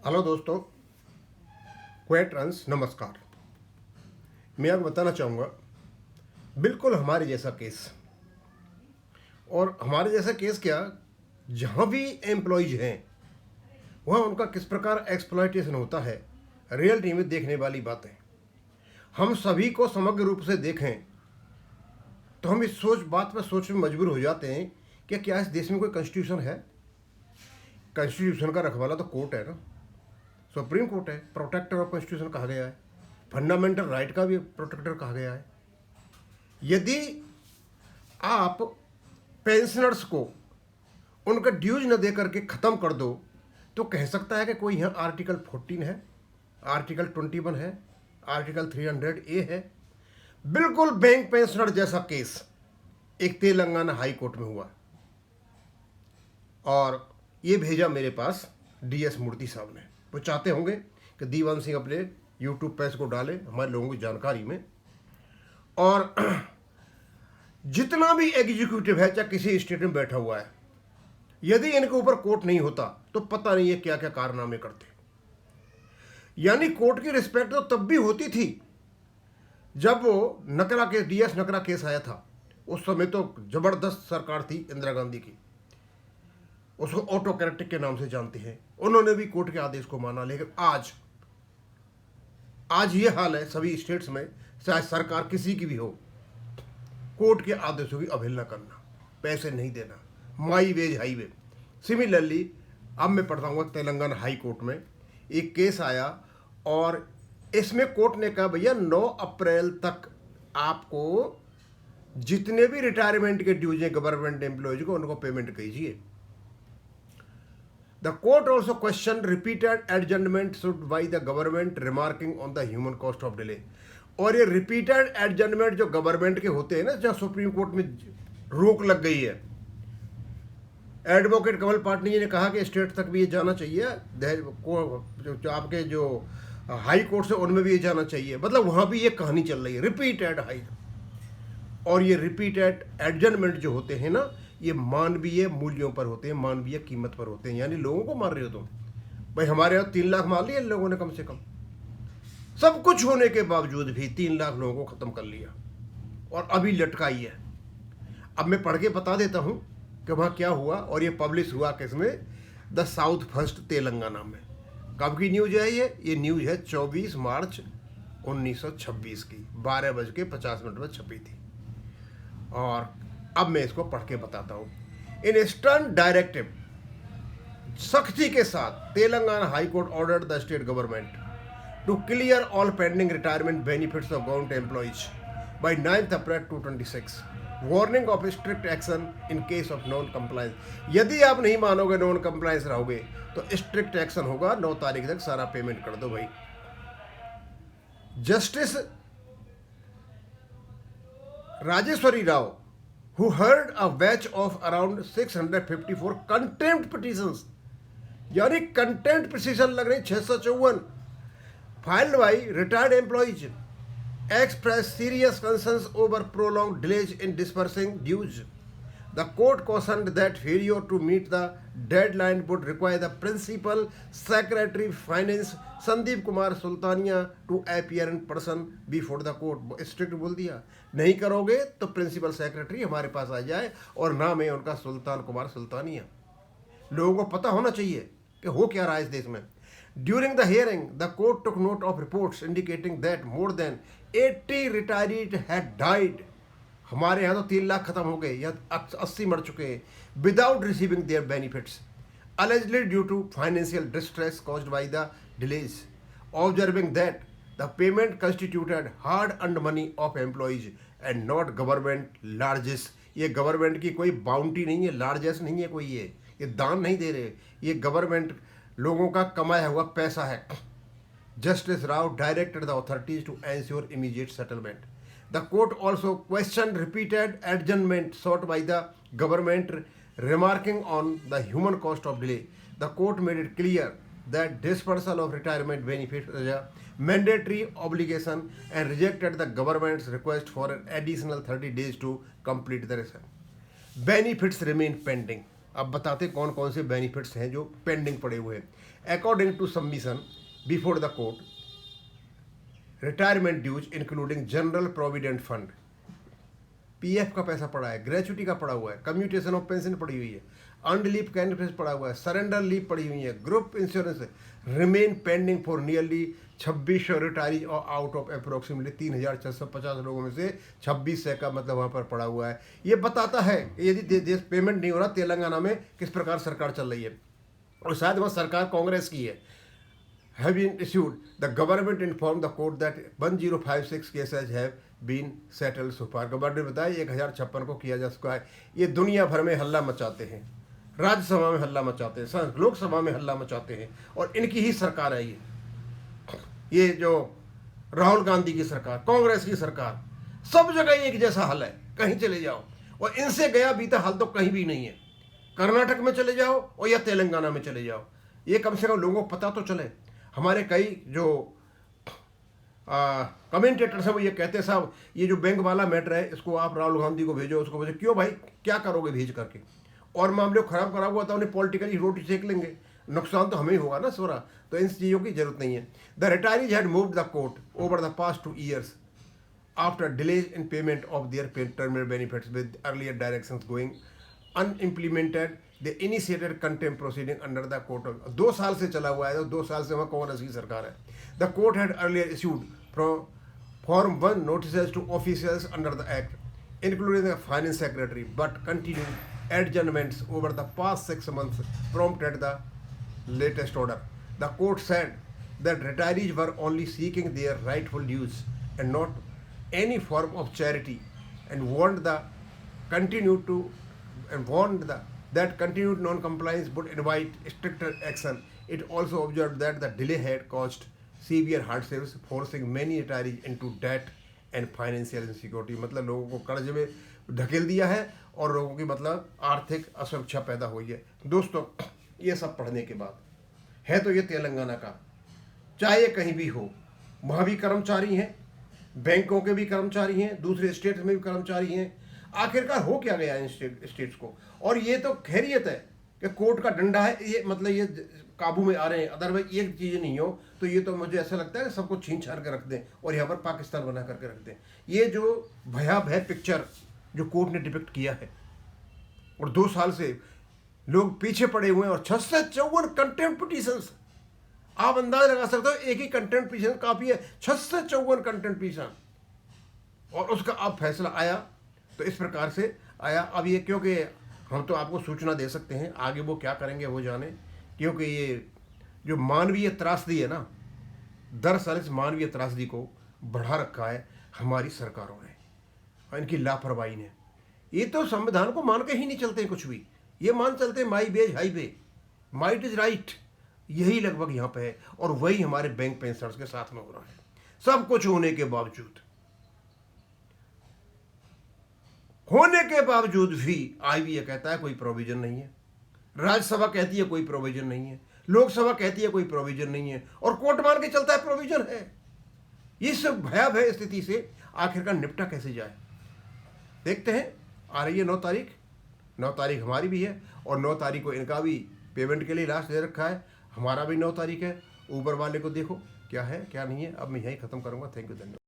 Hello दोस्तों, क्वेट runs नमस्कार। मैं आपको बताना चाहूँगा बिल्कुल हमारे जैसा केस। और हमारे जैसा केस क्या, जहाँ भी एम्प्लॉयज हैं वहाँ उनका किस प्रकार एक्सप्लॉयटेशन होता है, रियलिटी में देखने वाली बात है। हम सभी को समग्र रूप से देखें तो हम इस बात पर सोचने में मजबूर हो जाते हैं कि क्या इस देश में कोई कॉन्स्टिट्यूशन है। कॉन्स्टिट्यूशन का रखवाला तो कोर्ट है ना, सुप्रीम कोर्ट है। प्रोटेक्टर ऑफ कॉन्स्टिट्यूशन कहा गया है, फंडामेंटल राइट का भी प्रोटेक्टर कहा गया है। यदि आप पेंशनर्स को उनका ड्यूज न दे करके ख़त्म कर दो तो कह सकता है कि कोई यहाँ आर्टिकल 14 है, आर्टिकल 21 है, आर्टिकल 300A है। बिल्कुल बैंक पेंशनर जैसा केस एक तेलंगाना हाई कोर्ट में हुआ और ये भेजा मेरे पास DS मूर्ति साहब ने। वो चाहते होंगे कि दीवान सिंह अपने यूट्यूब पे इसको डाले हमारे लोगों की जानकारी में। और जितना भी एग्जीक्यूटिव है चाहे किसी स्टेट में बैठा हुआ है, यदि इनके ऊपर कोर्ट नहीं होता तो पता नहीं है क्या क्या कारनामे करते। यानी कोर्ट की रिस्पेक्ट तो तब भी होती थी जब वो नकरा केस, DS नकरा केस आया था। उस समय तो जबरदस्त सरकार थी इंदिरा गांधी की, उसको ऑटोक्रेटिक के नाम से जानते हैं। उन्होंने भी कोर्ट के आदेश को माना। लेकिन आज ये हाल है सभी स्टेट्स में, चाहे सरकार किसी की भी हो, कोर्ट के आदेशों की अवहेलना करना, पैसे नहीं देना, माई वेज हाईवे। सिमिलरली अब मैं पढ़ता हूँ तेलंगाना हाई कोर्ट में एक केस आया और इसमें कोर्ट ने कहा भैया 9 अप्रैल तक आपको जितने भी रिटायरमेंट के ड्यूज हैं गवर्नमेंट एम्प्लॉयज को, उनको पेमेंट कीजिए। The court also questioned repeated adjournment by the government, remarking on the human cost of delay। और ये रिपीटेड एडजमेंट जो गवर्नमेंट के होते हैं ना, जहाँ सुप्रीम कोर्ट में रोक लग गई है, एडवोकेट कमल पाटनी जी ने कहा कि स्टेट तक भी ये जाना चाहिए, जो आपके जो हाई कोर्ट से उनमें भी ये जाना चाहिए। मतलब वहाँ भी ये कहानी चल रही है, रिपीटेड हाई। और ये रिपीटेड एडजमेंट जो होते हैं ना, ये मानवीय मूल्यों पर होते हैं, मानवीय कीमत पर होते हैं। यानी लोगों को मार रहे हो तुम। भाई हमारे यहाँ 3 लाख मार लिए इन लोगों ने, कम से कम सब कुछ होने के बावजूद भी 3 लाख लोगों को ख़त्म कर लिया और अभी लटकाई है। अब मैं पढ़ के बता देता हूँ कि वहाँ क्या हुआ। और ये पब्लिश हुआ किसमें, द साउथ फर्स्ट तेलंगाना में। कब की न्यूज़ है ये न्यूज़ है 24 मार्च 1926 की, 12:50 में छपी थी। और अब मैं इसको पढ़ के बताता हूँ। इन स्टर्न डायरेक्टिव, सख्ती के साथ Telangana high court ordered the state government to clear all pending retirement benefits of government employees by 9 April 2026। Warning of strict action in case of non compliance. यदि आप नहीं मानोगे, नॉन कंप्लायंस रहोगे तो स्ट्रिक्ट एक्शन होगा। 9 तारीख तक सारा पेमेंट कर दो भाई। Justice Rajeshwari Rao, who heard a batch of around 654 contempt petitions, यानी कंटेम्प्ट पिटीशन लग रही 654 filed by retired employees, expressed serious concerns over prolonged delays in dispersing dues. The court cautioned that failure to meet the deadline would require the principal secretary finance Sandeep Kumar Sultania to appear in person before the court। Strict बोल दिया, नहीं करोगे तो principal secretary हमारे पास आ जाए, और नाम है उनका सुल्तान कुमार सुल्तानिया। लोगों को पता होना चाहिए कि हो क्या रहा है इस देश में। During the hearing the court took note of reports indicating that more than 80 retirees had died. हमारे यहाँ तो 3 लाख खत्म हो गए, यहाँ 80 मर चुके हैं, without receiving their benefits, allegedly due to financial distress caused by the delays, observing that the payment constituted hard-earned money of employees and not government largesse। ये गवर्नमेंट की कोई बाउंटी नहीं है, लार्जेस्ट नहीं है कोई, ये दान नहीं दे रहे, ये गवर्नमेंट लोगों का कमाया हुआ पैसा है। Justice Rao directed the authorities to ensure immediate settlement. The court also questioned repeated adjournment sought by the government, remarking on the human cost of delay. The court made it clear that dispersal of retirement benefits is a mandatory obligation and rejected the government's request for an additional 30 days to complete the return. Benefits remain pending। अब बताते कौन कौन से benefits हैं जो pending पड़े हुए हैं। According to submission before the court, retirement dues including general provident fund, PF का पैसा पड़ा है, ग्रेचुटी का पड़ा हुआ है, कम्यूटेशन ऑफ पेंशन पड़ी हुई है, अर्नड लीव बेनिफिट पड़ा हुआ है, सरेंडर लीव पड़ी हुई है, group insurance remain pending for nearly 2600 retirees और आउट ऑफ अप्रोक्सीमेटली 3650 लोगों में से 2600 का मतलब वहाँ पर पड़ा हुआ है। ये बताता है यदि देश पेमेंट नहीं हो रहा तेलंगाना में किस प्रकार सरकार चल रही है, और शायद वह सरकार कांग्रेस की है। Have been issued, the government informed the court that 1056 cases have been settled so far। Governor ने बताया 1056 को किया जा चुका है। ये दुनिया भर में हल्ला मचाते हैं, राज्यसभा में हल्ला मचाते हैं, लोकसभा में हल्ला मचाते हैं, और इनकी ही सरकार है ये जो राहुल गांधी की सरकार, कांग्रेस की सरकार, सब जगह एक जैसा हल है। कहीं चले जाओ और इनसे गया बीता हल तो कहीं भी नहीं है। कर्नाटक में चले जाओ और या तेलंगाना में चले जाओ, ये कम से कम लोगों को पता तो चले। हमारे कई जो कमेंटेटर्स हैं वो ये कहते हैं साहब ये जो बैंक वाला मैटर है इसको आप राहुल गांधी को भेजो, उसको भेजो। क्यों भाई, क्या करोगे भेज करके? और मामले को खराब करा हुआ था, उन्हें पॉलिटिकली रोटी सेक लेंगे, नुकसान तो हमें ही होगा ना सोरा। तो इन चीज़ों की जरूरत नहीं है। The retirees had moved the court over the past 2 years after delays in payment of their terminal benefits with earlier directions going unimplemented, they initiated contempt proceeding under the court of. 2 साल से चला हुआ है, तो 2 साल से वहाँ कांग्रेस की सरकार है। The court had earlier issued form 1 notices to officials under the act including the finance secretary, but continued adjournments over the past 6 months prompted the latest order. The court said that retirees were only seeking their rightful dues and not any form of charity, and warned that continued non-compliance would invite stricter action. It also observed that the delay had caused severe hardships, forcing many retirees into debt and financial insecurity। मतलब लोगों को कर्ज में ढकेल दिया है और लोगों की मतलब आर्थिक असुरक्षा पैदा हुई है। दोस्तों, ये सब पढ़ने के बाद है तो ये तेलंगाना का, चाहे ये कहीं भी हो, वहाँ भी कर्मचारी हैं, बैंकों के भी कर्मचारी हैं, दूसरे स्टेट्स में भी कर्मचारी हैं। आखिरकार हो क्या गया इन स्टेट्स को? और ये तो खैरियत है कि कोर्ट का डंडा है, ये मतलब ये काबू में आ रहे हैं। अदरवाइज एक चीज़ नहीं हो तो ये तो मुझे ऐसा लगता है कि सबको छीन छान कर रख दें और यहाँ पर पाकिस्तान बना करके रख दें। ये जो भयावह पिक्चर जो कोर्ट ने डिपिक्ट किया है, और 2 साल से लोग पीछे पड़े हुए हैं, और 654 कंटेम्प्ट पिटीशंस, आप अंदाज लगा सकते हो एक ही कंटेम्प्ट पिटीशन काफी है, 654 कंटेम्प्ट पिटीशन, और उसका अब फैसला आया तो इस प्रकार से आया। अब ये क्योंकि हम तो आपको सूचना दे सकते हैं, आगे वो क्या करेंगे वो जाने, क्योंकि ये जो मानवीय त्रासदी है ना, दरअसल इस मानवीय त्रासदी को बढ़ा रखा है हमारी सरकारों ने, इनकी लापरवाही ने। ये तो संविधान को मान के ही नहीं चलते कुछ भी, ये मान चलते हैं my ways high way, might is right, यही लगभग यहाँ पे है। और वही हमारे बैंक पेंशनर्स के साथ में हो रहा है। सब कुछ होने के बावजूद भी आईबीए कहता है कोई प्रोविजन नहीं है, राज्यसभा कहती है कोई प्रोविजन नहीं है, लोकसभा कहती है कोई प्रोविजन नहीं है, और कोर्ट मान के चलता है प्रोविजन है। इस भयावह स्थिति से आखिरकार निपटा कैसे जाए, देखते हैं। आ रही है 9 तारीख, 9 तारीख हमारी भी है, और 9 तारीख को इनका भी पेमेंट के लिए लास्ट दे रखा है, हमारा भी 9 तारीख है। ऊपर वाले को देखो क्या है क्या नहीं है। अब मैं यही खत्म करूंगा। थैंक यू, धन्यवाद।